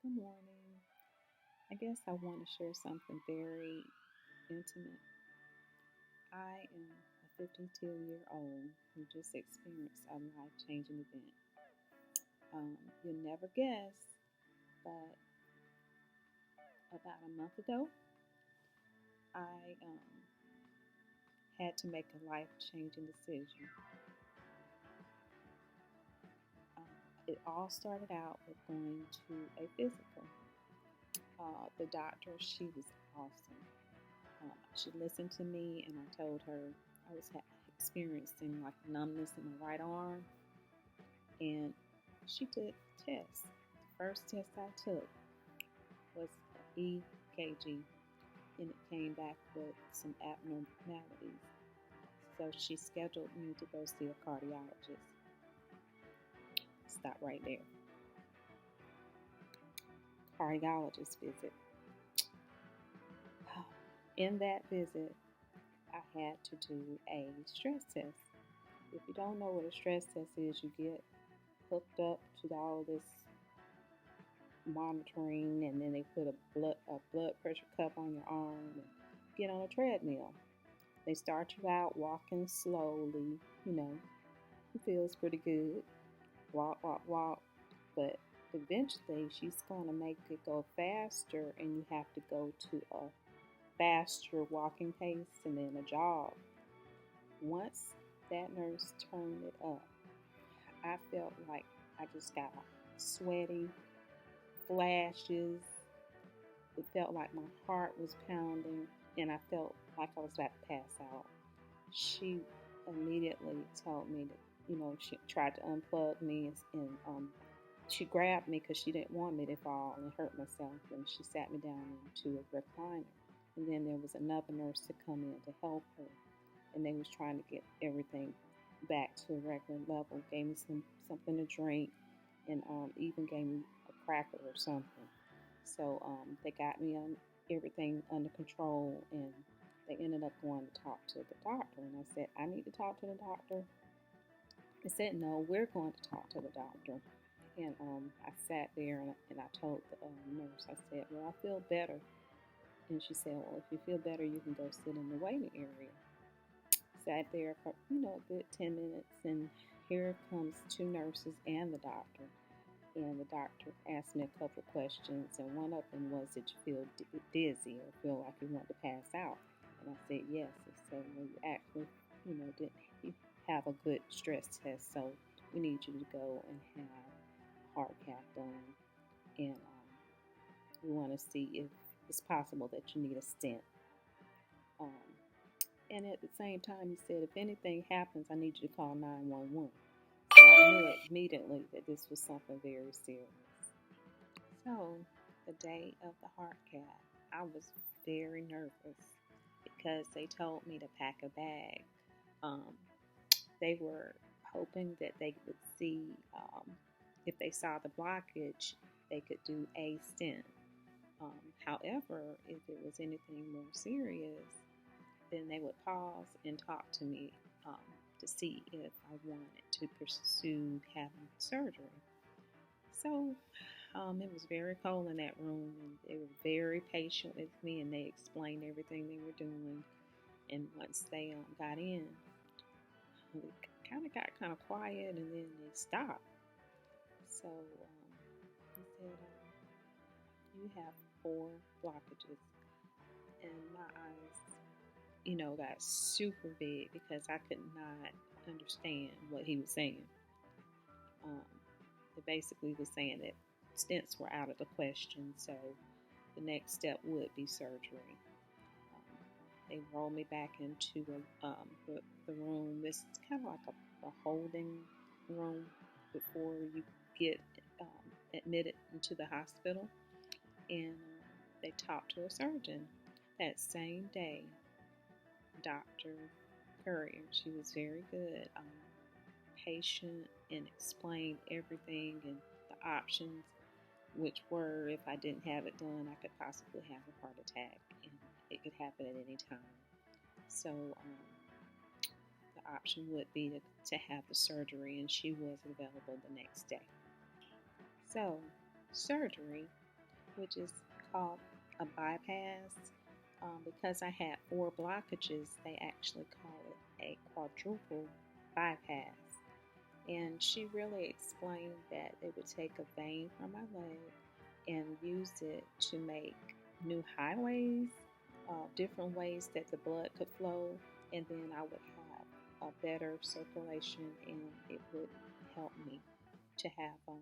Good morning. I guess I want to share something very intimate. I am a 52-year-old who just experienced a life changing event. You'll never guess, but about a month ago, I had to make a life changing decision. Um, it all started out with going to a physical. The doctor, she was awesome. She listened to me, and I told her I was experiencing like numbness in my right arm, and she took tests. The first test I took was an EKG, and it came back with some abnormalities. So she scheduled me to go see a cardiologist. Stop right there. Cardiologist visit. In that visit, I had to do a stress test. If you don't know what a stress test is, you get hooked up to all this monitoring, and then they put a blood pressure cuff on your arm and get on a treadmill. They start you out walking slowly, you know, it feels pretty good. Walk, walk, walk. But eventually she's going to make it go faster, and you have to go to a faster walking pace and then a jog. Once that nurse turned it up, I felt like I just got sweaty, flashes. It felt like my heart was pounding, and I felt like I was about to pass out. She immediately told me that, she tried to unplug me, and she grabbed me because she didn't want me to fall and hurt myself, and she sat me down into a recliner. And then there was another nurse to come in to help her, and they was trying to get everything back to a regular level. Gave me something to drink, and even gave me a cracker or something. So they got me on everything under control, and they ended up going to talk to the doctor. And I said, I need to talk to the doctor. They said, no, we're going to talk to the doctor. And I sat there, and I told the nurse, I said, well, I feel better. And she said, well, if you feel better, you can go sit in the waiting area. Sat there for, a good 10 minutes, and here comes two nurses and the doctor. And the doctor asked me a couple of questions, and one of them was, did you feel dizzy or feel like you want to pass out? And I said, yes. He said, well, you actually, didn't you have a good stress test, so we need you to go and have a heart cath done, and we want to see if it's possible that you need a stent. Um, and at the same time, he said, if anything happens, I need you to call 911. So I knew immediately that this was something very serious. So the day of the heart cath, I was very nervous because they told me to pack a bag. Um, they were hoping that they would see, if they saw the blockage, they could do a stent. However, if it was anything more serious, then they would pause and talk to me, um, to see if I wanted to pursue having surgery. So it was very cold in that room, and they were very patient with me, and they explained everything they were doing. And once they got in, it kind of got kind of quiet, and then they stopped. So he said, you have four blockages. And my eyes, got super big because I could not understand what he was saying. Um, it basically was saying that stents were out of the question, so the next step would be surgery. They rolled me back into the room. It's kind of like a holding room before you get admitted into the hospital, and they talked to a surgeon that same day. Dr. Courier. She was very good, patient, and explained everything and the options, which were, if I didn't have it done, I could possibly have a heart attack, and it could happen at any time. So the option would be to have the surgery, and she was available the next day. So surgery. which is called a bypass. Because I had four blockages, they actually call it a quadruple bypass. And she really explained that they would take a vein from my leg and use it to make new highways, different ways that the blood could flow, and then I would have a better circulation, and it would help me to have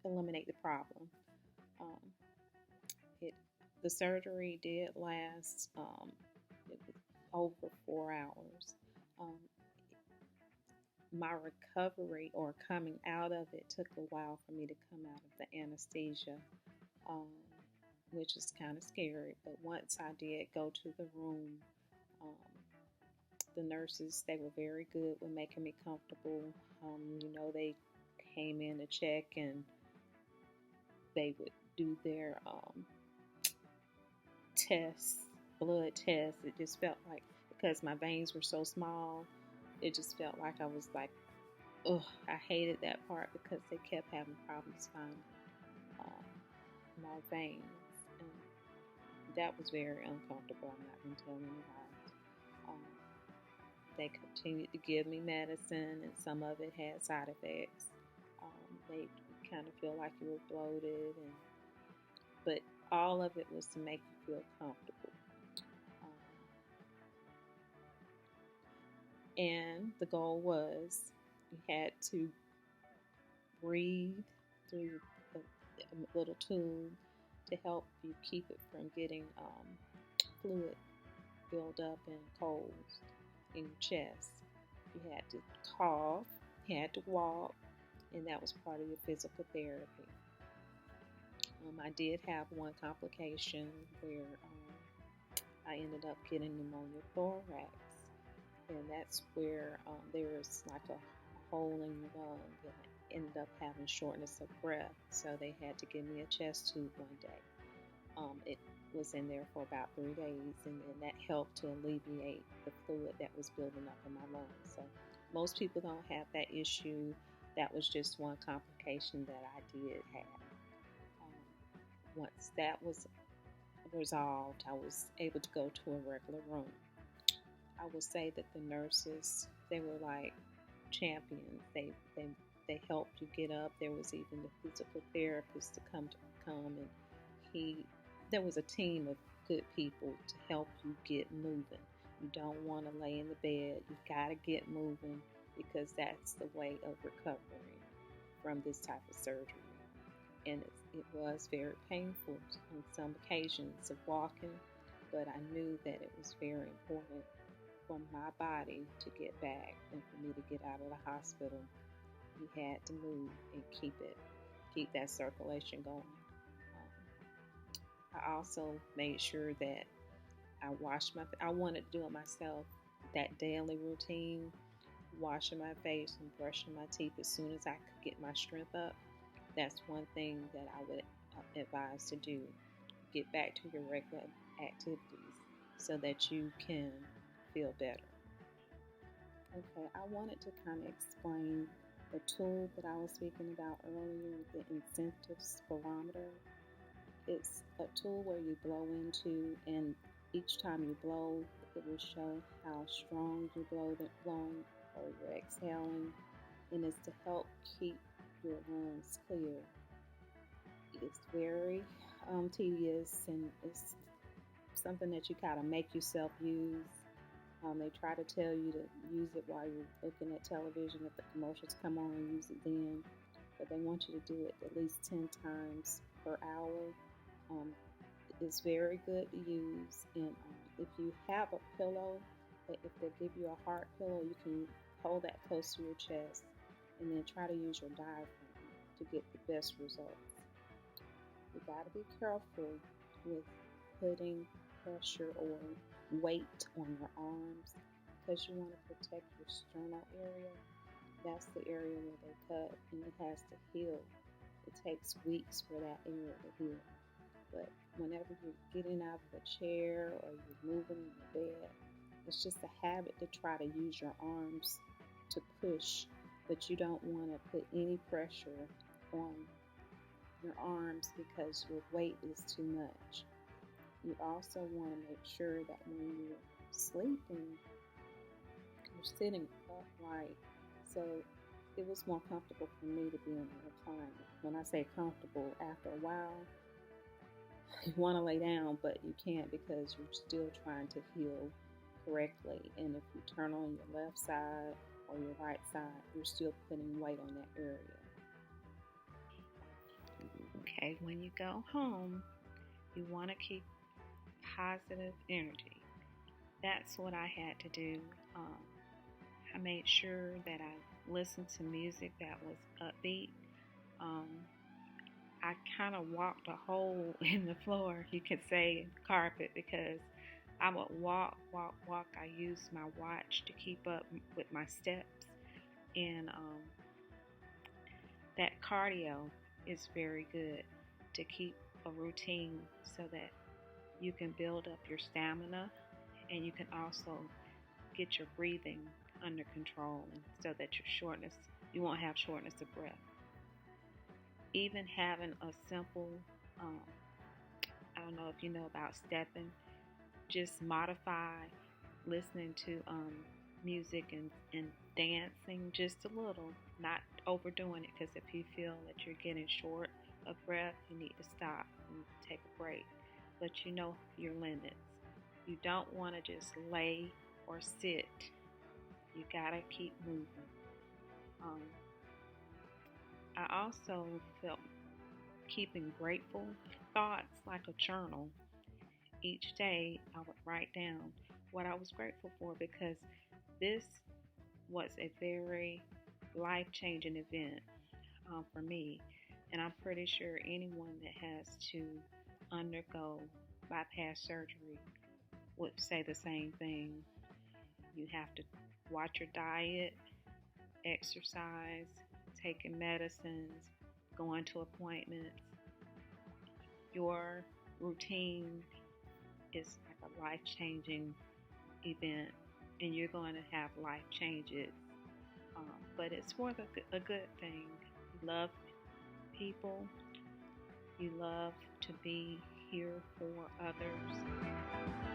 eliminate the problem. Um, it the surgery did last it was over 4 hours. Um, my recovery or coming out of it took a while for me to come out of the anesthesia, um, which is kind of scary. But once I did go to the room, um, the nurses, they were very good with making me comfortable. They came in to check, and they would do their tests, blood tests. It just felt like, because my veins were so small, it just felt like I was like, ugh, I hated that part because they kept having problems finding um, my veins. And that was very uncomfortable. I'm not going to tell anybody. Um, they continued to give me medicine, and some of it had side effects. Made you kind of feel like you were bloated, but all of it was to make you feel comfortable. Um, and the goal was you had to breathe through a little tube to help you keep it from getting fluid build up and colds in your chest. You had to cough, you had to walk, and that was part of your physical therapy. I did have one complication where I ended up getting pneumonia thorax, and that's where there's like a hole in your lung, and I ended up having shortness of breath, so they had to give me a chest tube one day. It was in there for about 3 days, and then that helped to alleviate the fluid that was building up in my lungs. So most people don't have that issue. That was just one complication that I did have. Once that was resolved, I was able to go to a regular room. I would say that the nurses, they were like champions. They helped you get up. There was even the physical therapist to come, and he there was a team of good people to help you get moving. You don't want to lay in the bed. You've got to get moving, because that's the way of recovering from this type of surgery. And it was very painful on some occasions of walking, but I knew that it was very important for my body to get back, and for me to get out of the hospital. You had to move and keep that circulation going. I also made sure that I washed I wanted to do it myself. That daily routine, washing my face and brushing my teeth as soon as I could get my strength up. That's one thing that I would advise to do. Get back to your regular activities so that you can feel better. Okay, I wanted to kind of explain the tool that I was speaking about earlier, the incentive spirometer. It's a tool where you blow into, and each time you blow, it will show how strong you're blowing or you're exhaling, and it's to help keep your lungs clear. It's very tedious, and it's something that you kind of make yourself use. They try to tell you to use it while you're looking at television. If the commercials come on, use it then. But they want you to do it at least 10 times per hour. Um, it's very good to use. And if you have a pillow, if they give you a hard pillow, you can hold that close to your chest, and then try to use your diaphragm to get the best results. You got to be careful with putting pressure or weight on your arms, because you want to protect your sternal area. That's the area where they cut, and it has to heal. It takes weeks for that area to heal. But whenever you're getting out of a chair or you're moving in your bed, it's just a habit to try to use your arms to push, but you don't want to put any pressure on your arms because your weight is too much. You also want to make sure that when you're sleeping, you're sitting upright. So it was more comfortable for me to be in a recliner. When I say comfortable, after a while, you want to lay down, but you can't because you're still trying to heal correctly. And if you turn on your left side or your right side, you're still putting weight on that area. Okay, when you go home, you want to keep positive energy. That's what I had to do. I made sure that I listened to music that was upbeat. Um, I kind of walked a hole in the floor, you could say, carpet, because I would walk, walk, walk. I used my watch to keep up with my steps, and that cardio is very good to keep a routine so that you can build up your stamina and you can also get your breathing under control and so that you won't have shortness of breath. Even having a simple, um, I don't know if you know about stepping, just modify listening to music and dancing just a little, not overdoing it, because if you feel that you're getting short of breath, you need to stop and take a break. But you know your limits. You don't want to just lay or sit. You gotta keep moving. Um, I also felt keeping grateful thoughts like a journal. Each day I would write down what I was grateful for because this was a very life changing event for me. And I'm pretty sure anyone that has to undergo bypass surgery would say the same thing. You have to watch your diet, exercise, taking medicines, going to appointments. Your routine is like a life changing event, and you're going to have life changes. But it's for a good thing. You love people, you love to be here for others.